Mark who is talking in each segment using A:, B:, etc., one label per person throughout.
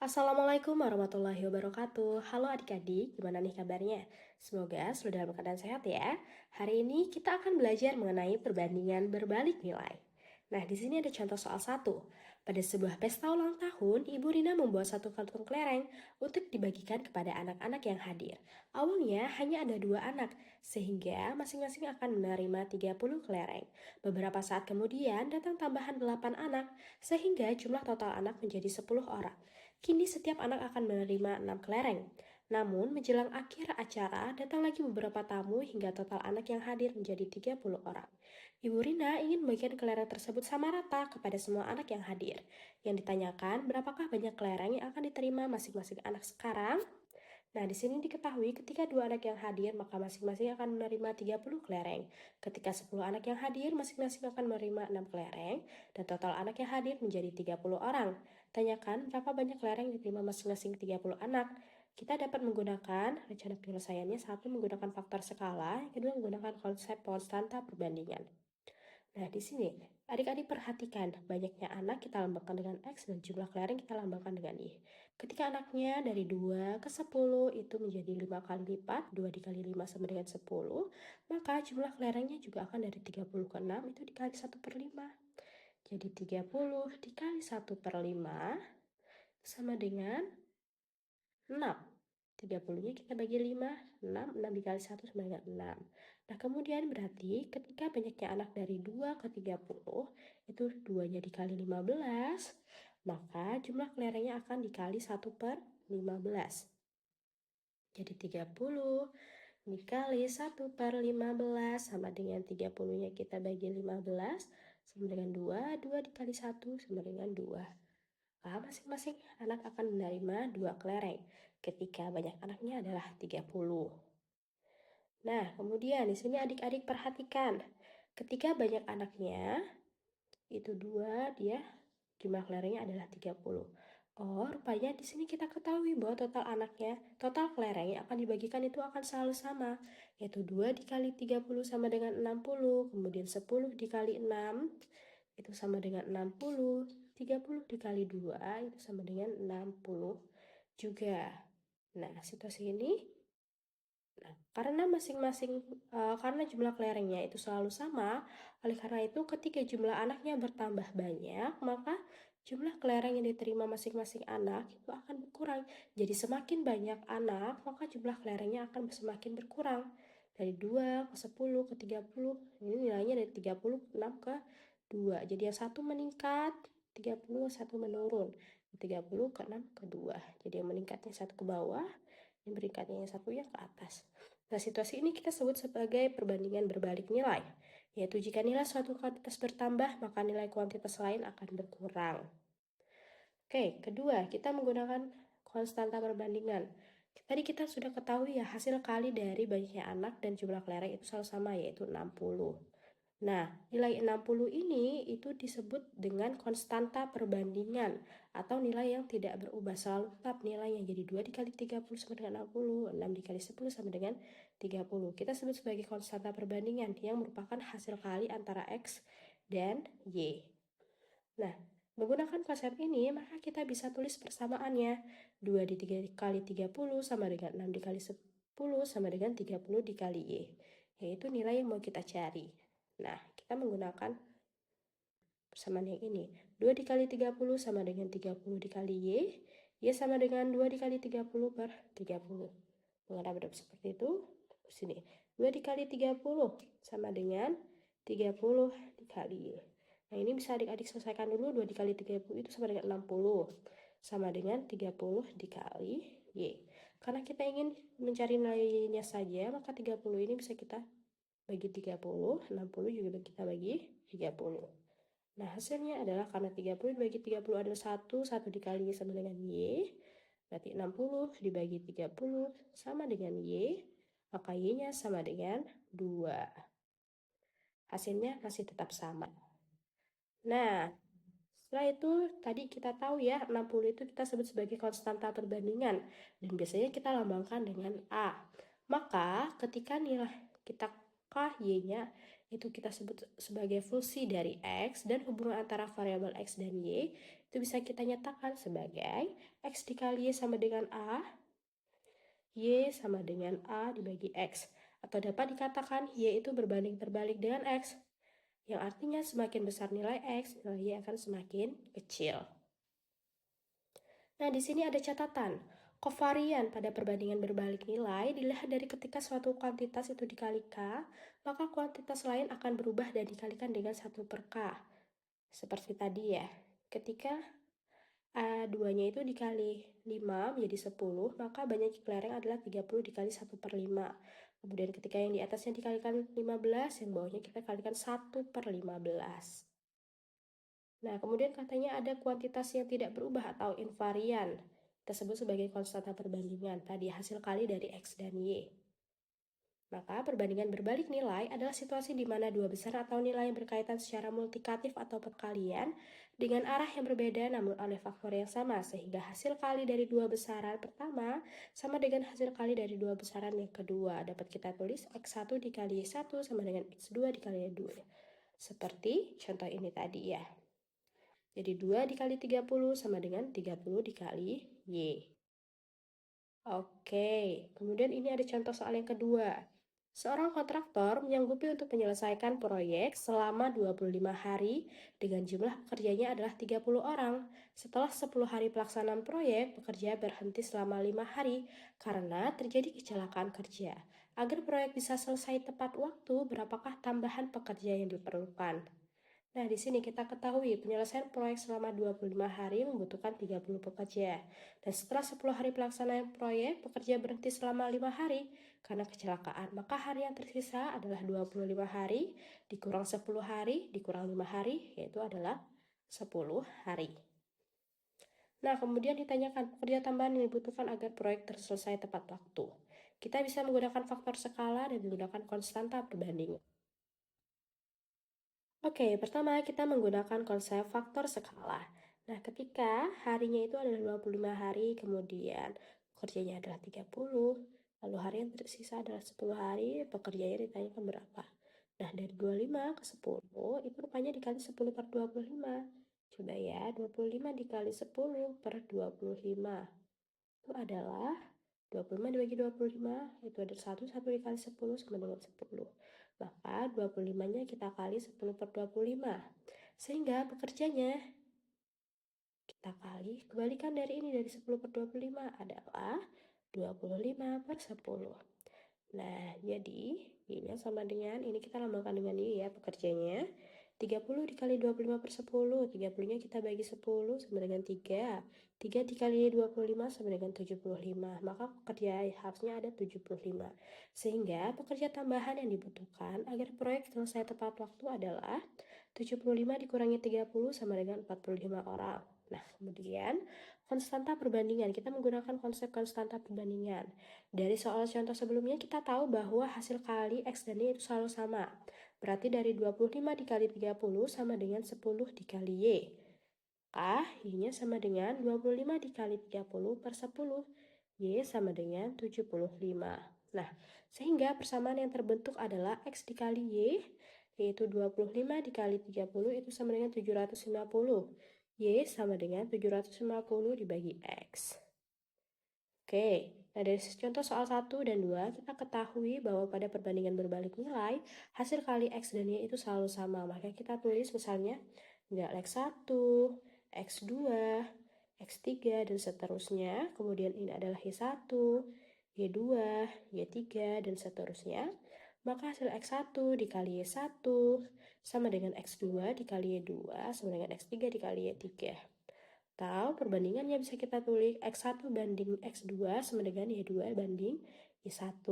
A: Assalamualaikum warahmatullahi wabarakatuh. Halo adik-adik, gimana nih kabarnya? Semoga selalu dalam keadaan sehat ya. Hari ini kita akan belajar mengenai perbandingan berbalik nilai. Nah, di sini ada contoh soal 1. Pada sebuah pesta ulang tahun, Ibu Rina membawa satu kantung kelereng untuk dibagikan kepada anak-anak yang hadir. Awalnya hanya ada 2 anak, sehingga masing-masing akan menerima 30 kelereng. Beberapa saat kemudian datang tambahan 8 anak, sehingga jumlah total anak menjadi 10 orang. Kini setiap anak akan menerima 6 kelereng. Namun, menjelang akhir acara, datang lagi beberapa tamu hingga total anak yang hadir menjadi 30 orang. Ibu Rina ingin membagikan kelereng tersebut sama rata kepada semua anak yang hadir. Yang ditanyakan, berapakah banyak kelereng yang akan diterima masing-masing anak sekarang? Nah, di sini diketahui ketika 2 anak yang hadir, maka masing-masing akan menerima 30 kelereng. Ketika 10 anak yang hadir, masing-masing akan menerima 6 kelereng, dan total anak yang hadir menjadi 30 orang. Tanyakan berapa banyak kelereng yang diterima masing-masing 30 anak. Kita dapat menggunakan rencana penyelesaiannya, satu menggunakan faktor skala, yang kedua menggunakan konsep konstanta perbandingan. Nah, di sini adik-adik perhatikan banyaknya anak kita lambangkan dengan X dan jumlah kelereng kita lambangkan dengan Y. Ketika anaknya dari 2 ke 10 itu menjadi 5 kali lipat, 2 dikali 5 sama dengan 10, maka jumlah kelerengnya juga akan dari 30 ke 6 itu dikali 1/5. Jadi 30 dikali 1/5 sama dengan 6. 30-nya kita bagi 5, 6 dikali 1 sama dengan 6. Nah, kemudian berarti ketika banyaknya anak dari 2 ke 30, itu 2-nya dikali 15, maka jumlah kelerengnya akan dikali 1/15. Jadi 30 dikali 1/15 sama dengan 30-nya kita bagi 15, sama dengan 2, 2 dikali 1 sama dengan 2. Masing-masing anak akan menerima 2 kelereng ketika banyak anaknya adalah 30. Nah, kemudian di sini adik-adik perhatikan. Ketika banyak anaknya, itu 2, dia jumlah kelerengnya adalah 30. Oh, rupanya di sini kita ketahui bahwa total kelereng yang akan dibagikan itu akan selalu sama, yaitu 2 dikali 30 sama dengan 60, kemudian 10 dikali 6 itu sama dengan 60, 30 dikali 2 itu sama dengan 60 juga. Nah, situasi ini, karena jumlah kelerengnya itu selalu sama, oleh karena itu ketika jumlah anaknya bertambah banyak, maka jumlah kelereng yang diterima masing-masing anak itu akan berkurang. Jadi semakin banyak anak, maka jumlah kelerengnya akan semakin berkurang. Dari 2 ke 10 ke 30, ini nilainya dari 36 ke 2. Jadi yang satu meningkat, 30 satu menurun. 30 ke 6 ke 2. Jadi yang meningkatnya satu ke bawah, yang meningkatnya yang satunya ke atas. Nah, situasi ini kita sebut sebagai perbandingan berbalik nilai, yaitu jika nilai suatu kuantitas bertambah, maka nilai kuantitas lain akan berkurang. Oke, kedua, kita menggunakan konstanta perbandingan. Tadi kita sudah ketahui ya, hasil kali dari banyaknya anak dan jumlah kelereng itu selalu sama, yaitu 60. Nah, nilai 60 ini itu disebut dengan konstanta perbandingan atau nilai yang tidak berubah, selalu tetap nilainya. Jadi 2 dikali 30 sama dengan 60, 6 dikali 10 sama dengan 30. Kita sebut sebagai konstanta perbandingan yang merupakan hasil kali antara X dan Y. Nah, menggunakan konsep ini, maka kita bisa tulis persamaannya. 2 dikali 30 sama dengan 6 dikali 10 sama dengan 30 dikali Y, yaitu nilai yang mau kita cari. Nah, kita menggunakan persamaan yang ini. 2 dikali 30 sama dengan 30 dikali Y. Y sama dengan 2 dikali 30/30. Mengapa dapat seperti itu? Sini. 2 dikali 30 sama dengan 30 dikali Y. Nah, ini bisa adik-adik selesaikan dulu. 2 dikali 30 itu sama dengan 60. Sama dengan 30 dikali Y. Karena kita ingin mencari nilainya saja, maka 30 ini bisa kita bagi 30, 60 juga kita bagi 30. Nah, hasilnya adalah karena 30 dibagi 30 adalah 1, 1 dikali Y sama dengan Y, berarti 60 dibagi 30 sama dengan Y, maka Y-nya sama dengan 2. Hasilnya masih tetap sama. Nah, setelah itu tadi kita tahu ya, 60 itu kita sebut sebagai konstanta perbandingan, dan biasanya kita lambangkan dengan A. Maka ketika nilai kita Y-nya itu kita sebut sebagai fungsi dari X, dan hubungan antara variabel X dan Y itu bisa kita nyatakan sebagai X dikali Y sama dengan A, Y sama dengan A dibagi X. Atau dapat dikatakan Y itu berbanding terbalik dengan X, yang artinya semakin besar nilai X, nilai Y akan semakin kecil. Nah, di sini ada catatan. Kovarian pada perbandingan berbalik nilai dilihat dari ketika suatu kuantitas itu dikali K, maka kuantitas lain akan berubah dan dikalikan dengan 1/K. Seperti tadi ya, ketika A2-nya itu dikali 5 menjadi 10, maka banyak kelereng adalah 30 dikali 1/5. Kemudian ketika yang di atasnya dikalikan 15, yang bawahnya kita kalikan 1/15. Nah, kemudian katanya ada kuantitas yang tidak berubah atau invarian. Kita sebut sebagai konstanta perbandingan. Tadi hasil kali dari X dan Y. Maka perbandingan berbalik nilai adalah situasi di mana dua besar atau nilai yang berkaitan secara multikatif atau perkalian dengan arah yang berbeda namun oleh faktor yang sama, sehingga hasil kali dari dua besaran pertama sama dengan hasil kali dari dua besaran yang kedua. Dapat kita tulis X1 dikali Y1 sama dengan X2 dikali Y2. Seperti contoh ini tadi ya. Jadi 2 dikali 30 sama dengan 30 dikali Y. Oke, kemudian ini ada contoh soal yang kedua. Seorang kontraktor menyanggupi untuk menyelesaikan proyek selama 25 hari dengan jumlah pekerjanya adalah 30 orang. Setelah 10 hari pelaksanaan proyek, pekerja berhenti selama 5 hari karena terjadi kecelakaan kerja. Agar proyek bisa selesai tepat waktu, berapakah tambahan pekerja yang diperlukan? Nah, di sini kita ketahui penyelesaian proyek selama 25 hari membutuhkan 30 pekerja. Dan setelah 10 hari pelaksanaan proyek, pekerja berhenti selama 5 hari karena kecelakaan. Maka hari yang tersisa adalah 25 hari, dikurang 10 hari, dikurang 5 hari, yaitu adalah 10 hari. Nah, kemudian ditanyakan pekerja tambahan yang dibutuhkan agar proyek terselesai tepat waktu. Kita bisa menggunakan faktor skala dan menggunakan konstanta perbandingan. Oke, pertama kita menggunakan konsep faktor skala. Nah, ketika harinya itu adalah 25 hari, kemudian pekerjanya adalah 30, lalu hari yang tersisa adalah 10 hari, pekerjanya ditanyakan berapa. Nah, dari 25 ke 10, itu rupanya dikali 10 per 25. Coba ya, 25 dikali 10 per 25. Itu adalah 25 dibagi 25, itu ada 1, 1 dikali 10 sama dengan 10. Maka 25-nya kita kali 10 per 25. Sehingga pekerjanya kita kali, kebalikan dari ini, dari 10 per 25 adalah 25 per 10. Nah, jadi Y-nya sama dengan, ini kita lambangkan dengan Y ya, pekerjanya. 30 dikali 25 per 10, 30-nya kita bagi 10 sama dengan 3. 3 dikali 25 sama dengan 75, maka pekerja harusnya ada 75. Sehingga pekerja tambahan yang dibutuhkan agar proyek selesai tepat waktu adalah 75 dikurangi 30 sama dengan 45 orang. Nah, kemudian konstanta perbandingan, kita menggunakan konsep konstanta perbandingan. Dari soal contoh sebelumnya kita tahu bahwa hasil kali X dan Y itu selalu sama. Berarti dari 25 dikali 30 sama dengan 10 dikali Y. Y-nya sama dengan 25 dikali 30 per 10. Y sama dengan 75. Nah, sehingga persamaan yang terbentuk adalah X dikali Y, yaitu 25 dikali 30 itu sama dengan 750. Y sama dengan 750 dibagi X. Oke, nah dari contoh soal 1 dan 2, kita ketahui bahwa pada perbandingan berbalik nilai, hasil kali X dan Y itu selalu sama. Maka kita tulis misalnya nilai X1, X2, X3, dan seterusnya. Kemudian ini adalah Y1, Y2, Y3, dan seterusnya. Maka hasil X1 dikali Y1 sama dengan X2 dikali Y2 sama dengan X3 dikali Y3. Atau perbandingannya bisa kita tulis X1 banding X2 sama dengan Y2 banding Y1.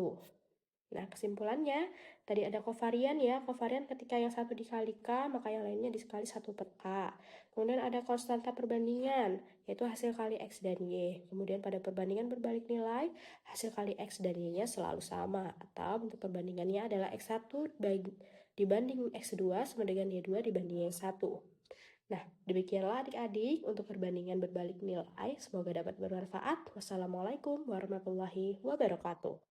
A: Nah, kesimpulannya, tadi ada kovarian ya. Kovarian ketika yang satu dikali K, maka yang lainnya dikali 1 per K. Kemudian ada konstanta perbandingan, yaitu hasil kali X dan Y. Kemudian pada perbandingan berbalik nilai, hasil kali X dan Y-nya selalu sama. Atau bentuk perbandingannya adalah X1 dibanding X2 sama dengan Y2 dibanding Y1. Nah, demikianlah adik-adik untuk perbandingan berbalik nilai. Semoga dapat bermanfaat. Wassalamualaikum warahmatullahi wabarakatuh.